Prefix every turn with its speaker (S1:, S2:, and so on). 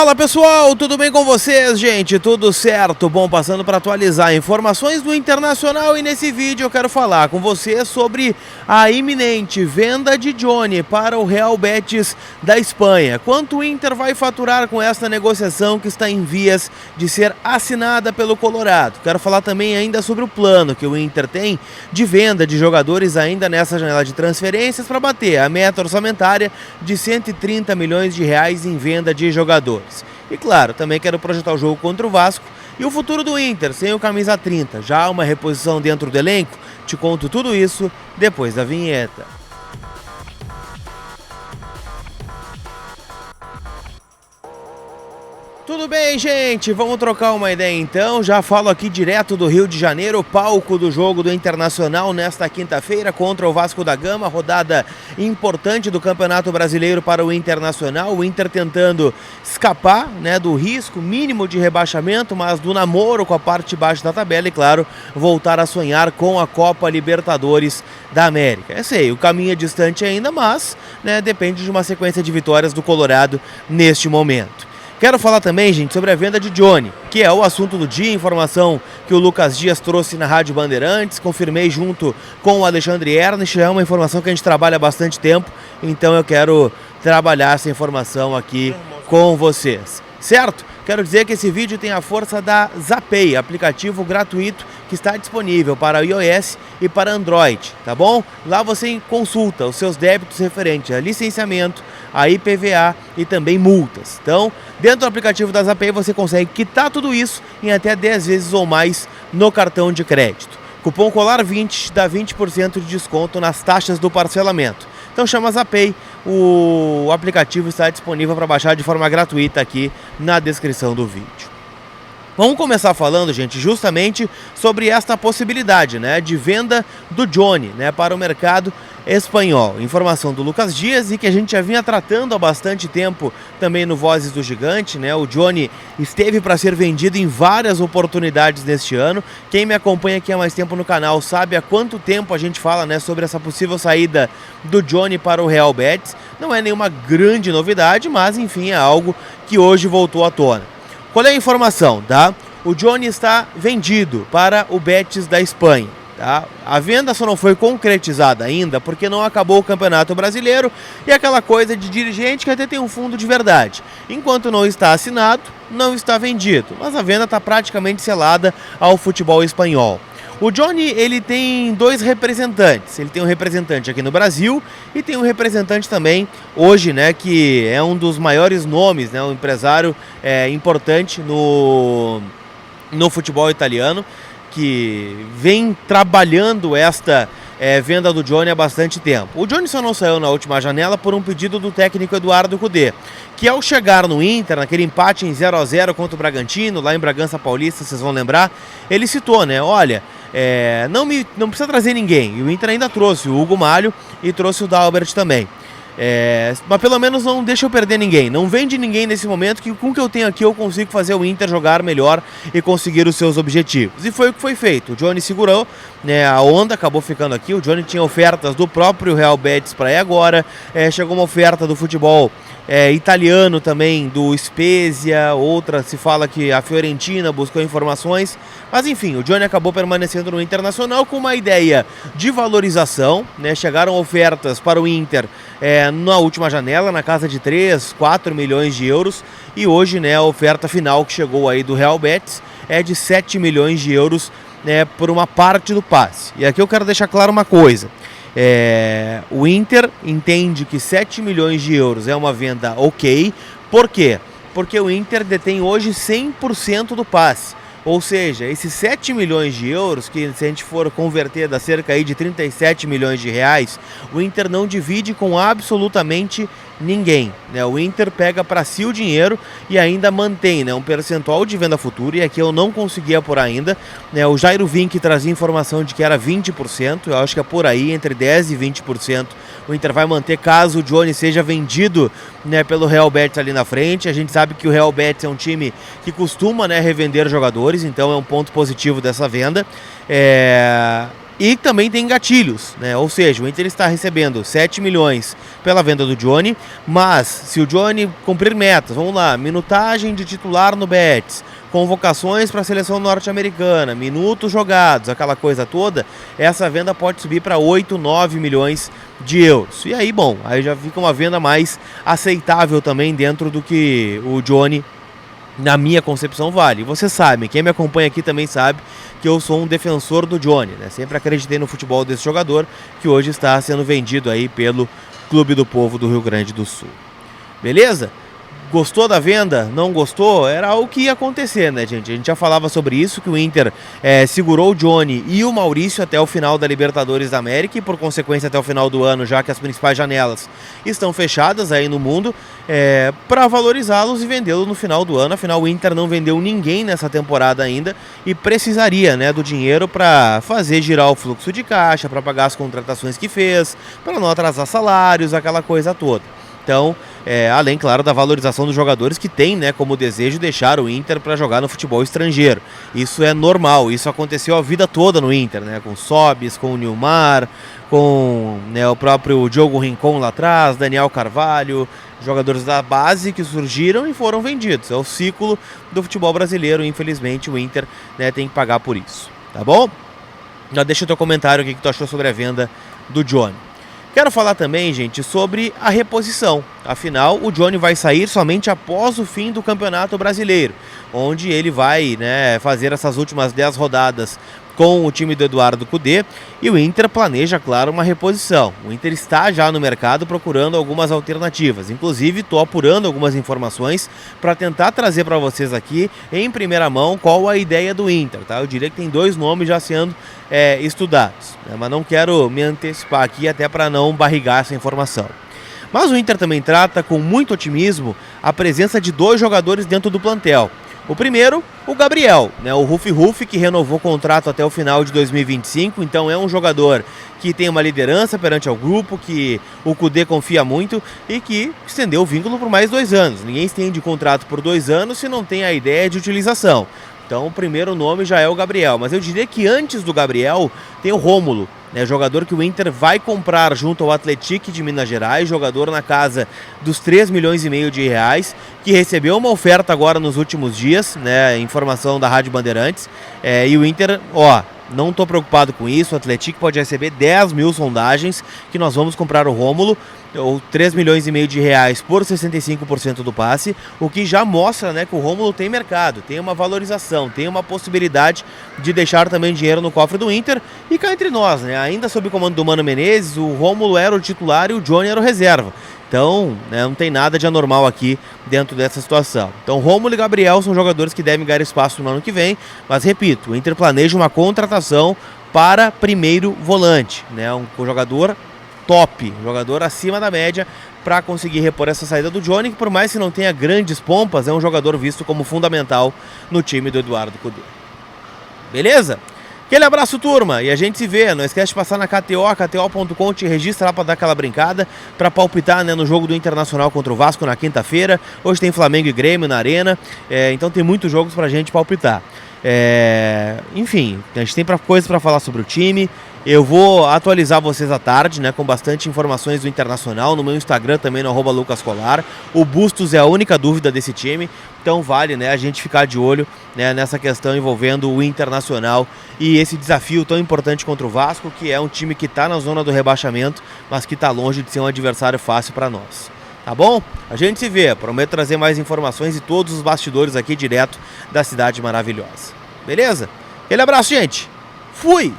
S1: Fala pessoal, tudo bem com vocês, gente? Tudo certo? Bom, passando para atualizar informações do Internacional e nesse vídeo eu quero falar com você sobre a iminente venda de Johnny para o Real Betis da Espanha. Quanto o Inter vai faturar com esta negociação que está em vias de ser assinada pelo Colorado. Quero falar também ainda sobre o plano que o Inter tem de venda de jogadores ainda nessa janela de transferências para bater a meta orçamentária de 130 milhões de reais em venda de jogadores. E claro, também quero projetar o jogo contra o Vasco e o futuro do Inter sem o camisa 30. Já há uma reposição dentro do elenco? Te conto tudo isso depois da vinheta. Tudo bem, gente? Vamos trocar uma ideia então. Já falo aqui direto do Rio de Janeiro, palco do jogo do Internacional nesta quinta-feira contra o Vasco da Gama, rodada importante do Campeonato Brasileiro para o Internacional. O Inter tentando escapar, do risco mínimo de rebaixamento, mas do namoro com a parte de baixo da tabela e, claro, voltar a sonhar com a Copa Libertadores da América. Eu sei, o caminho é distante ainda, mas depende de uma sequência de vitórias do Colorado neste momento. Quero falar também, gente, sobre a venda de Johnny, que é o assunto do dia, informação que o Lucas Dias trouxe na Rádio Bandeirantes, confirmei junto com o Alexandre Ernest, é uma informação que a gente trabalha há bastante tempo, então eu quero trabalhar essa informação aqui com vocês, certo? Quero dizer que esse vídeo tem a força da Zapay, aplicativo gratuito que está disponível para iOS e para Android, tá bom? Lá você consulta os seus débitos referentes a licenciamento, a IPVA e também multas. Então, dentro do aplicativo da Zapay você consegue quitar tudo isso em até 10 vezes ou mais no cartão de crédito. Cupom COLAR20 dá 20% de desconto nas taxas do parcelamento. Então chama a Zapay, o aplicativo está disponível para baixar de forma gratuita aqui na descrição do vídeo. Vamos começar falando, gente, justamente sobre esta possibilidade, de venda do Johnny, para o mercado espanhol. Informação do Lucas Dias e que a gente já vinha tratando há bastante tempo também no Vozes do Gigante, O Johnny esteve para ser vendido em várias oportunidades neste ano. Quem me acompanha aqui há mais tempo no canal sabe há quanto tempo a gente fala, sobre essa possível saída do Johnny para o Real Betis. Não é nenhuma grande novidade, mas enfim, é algo que hoje voltou à tona. Qual é a informação, O Johnny está vendido para o Betis da Espanha, A venda só não foi concretizada ainda porque não acabou o Campeonato Brasileiro e aquela coisa de dirigente que até tem um fundo de verdade. Enquanto não está assinado, não está vendido, mas a venda está praticamente selada ao futebol espanhol. O Johnny, ele tem dois representantes, ele tem um representante aqui no Brasil e tem um representante também hoje, que é um dos maiores nomes, um empresário importante no futebol italiano, que vem trabalhando esta venda do Johnny há bastante tempo. O Johnny só não saiu na última janela por um pedido do técnico Eduardo Cudê, que ao chegar no Inter, naquele empate em 0-0 contra o Bragantino, lá em Bragança Paulista, vocês vão lembrar, ele citou, olha, não precisa trazer ninguém. E o Inter ainda trouxe o Hugo Malho e trouxe o Dalbert também. Mas pelo menos não deixa eu perder ninguém. Não vende ninguém nesse momento, que com o que eu tenho aqui eu consigo fazer o Inter jogar melhor e conseguir os seus objetivos. E foi o que foi feito. O Johnny segurou, a onda acabou ficando aqui. O Johnny tinha ofertas do próprio Real Betis para ir agora. Chegou uma oferta do futebol italiano também, do Spezia, outra se fala que a Fiorentina buscou informações, mas enfim, o Johnny acabou permanecendo no Internacional com uma ideia de valorização, chegaram ofertas para o Inter na última janela, na casa de 3, 4 milhões de euros, e hoje a oferta final que chegou aí do Real Betis é de 7 milhões de euros por uma parte do passe. E aqui eu quero deixar claro uma coisa. O Inter entende que 7 milhões de euros é uma venda ok. Por quê? Porque o Inter detém hoje 100% do passe. Ou seja, esses 7 milhões de euros, que se a gente for converter dá cerca aí de 37 milhões de reais, o Inter não divide com absolutamente ninguém. O Inter pega para si o dinheiro e ainda mantém um percentual de venda futura, e aqui eu não consegui apurar ainda. O Jairo Vink trazia informação de que era 20%, eu acho que é por aí, entre 10% e 20%. O Inter vai manter caso o Johnny seja vendido pelo Real Betis ali na frente. A gente sabe que o Real Betis é um time que costuma revender jogadores, então é um ponto positivo dessa venda. E também tem gatilhos, né? Ou seja, o Inter está recebendo 7 milhões pela venda do Johnny, mas se o Johnny cumprir metas, vamos lá, minutagem de titular no Betis, convocações para a seleção norte-americana, minutos jogados, aquela coisa toda, essa venda pode subir para 8, 9 milhões de euros. E aí, bom, aí já fica uma venda mais aceitável também dentro do que o Johnny, na minha concepção, vale. Você sabe, quem me acompanha aqui também sabe que eu sou um defensor do Johnny, né? Sempre acreditei no futebol desse jogador, que hoje está sendo vendido aí pelo Clube do Povo do Rio Grande do Sul. Beleza? Gostou da venda? Não gostou? Era o que ia acontecer, né, gente? A gente já falava sobre isso, que o Inter segurou o Johnny e o Maurício até o final da Libertadores da América e, por consequência, até o final do ano, já que as principais janelas estão fechadas aí no mundo, para valorizá-los e vendê-los no final do ano. Afinal, o Inter não vendeu ninguém nessa temporada ainda e precisaria, né, do dinheiro para fazer girar o fluxo de caixa, para pagar as contratações que fez, para não atrasar salários, aquela coisa toda. Então, além, claro, da valorização dos jogadores que tem, né, como desejo deixar o Inter para jogar no futebol estrangeiro. Isso é normal, isso aconteceu a vida toda no Inter, né, com o Sobis, com o Nilmar, com, né, o próprio Diogo Rincon lá atrás, Daniel Carvalho, jogadores da base que surgiram e foram vendidos. É o ciclo do futebol brasileiro, infelizmente o Inter, né, tem que pagar por isso, tá bom? Já deixa o teu comentário o que tu achou sobre a venda do Johnny. Quero falar também, gente, sobre a reposição. Afinal, o Johnny vai sair somente após o fim do Campeonato Brasileiro, onde ele vai, né, fazer essas últimas 10 rodadas com o time do Eduardo Cudê, e o Inter planeja, claro, uma reposição. O Inter está já no mercado procurando algumas alternativas. Inclusive, estou apurando algumas informações para tentar trazer para vocês aqui, em primeira mão, qual a ideia do Inter. Tá? Eu diria que tem 2 nomes já sendo estudados, né? Mas não quero me antecipar aqui até para não barrigar essa informação. Mas o Inter também trata com muito otimismo a presença de 2 jogadores dentro do plantel. O primeiro, o Gabriel, né, o Rufi, que renovou o contrato até o final de 2025, então é um jogador que tem uma liderança perante ao grupo, que o Cudê confia muito e que estendeu o vínculo por mais 2 anos. Ninguém estende contrato por 2 anos se não tem a ideia de utilização. Então o primeiro nome já é o Gabriel, mas eu diria que antes do Gabriel tem o Rômulo, né, jogador que o Inter vai comprar junto ao Atlético de Minas Gerais, jogador na casa dos 3,5 milhões de reais, que recebeu uma oferta agora nos últimos dias, né, informação da Rádio Bandeirantes, e o Inter, não estou preocupado com isso, o Atlético pode receber 10 mil sondagens, que nós vamos comprar o Rômulo, ou 3,5 milhões de reais por 65% do passe, o que já mostra, né, que o Rômulo tem mercado, tem uma valorização, tem uma possibilidade de deixar também dinheiro no cofre do Inter. E cá entre nós, né, ainda sob o comando do Mano Menezes, o Rômulo era o titular e o Johnny era o reserva. Então, né, não tem nada de anormal aqui dentro dessa situação. Então, Rômulo e Gabriel são jogadores que devem ganhar espaço no ano que vem, mas repito, o Inter planeja uma contratação para primeiro volante, né, um jogador top, um jogador acima da média para conseguir repor essa saída do Johnny, que por mais que não tenha grandes pompas, é um jogador visto como fundamental no time do Eduardo Cudê. Beleza? Aquele abraço, turma, e a gente se vê. Não esquece de passar na KTO, KTO.com, te registra lá para dar aquela brincada, para palpitar, né, no jogo do Internacional contra o Vasco na quinta-feira. Hoje tem Flamengo e Grêmio na Arena, então tem muitos jogos para a gente palpitar. Enfim, a gente tem coisas para falar sobre o time. Eu vou atualizar vocês à tarde, né, com bastante informações do Internacional, no meu Instagram também, no @lucascolar. O Bustos é a única dúvida desse time, então vale, né, a gente ficar de olho, né, nessa questão envolvendo o Internacional e esse desafio tão importante contra o Vasco, que é um time que está na zona do rebaixamento, mas que está longe de ser um adversário fácil para nós. Tá bom? A gente se vê, prometo trazer mais informações e todos os bastidores aqui direto da cidade maravilhosa. Beleza? Aquele abraço, gente! Fui!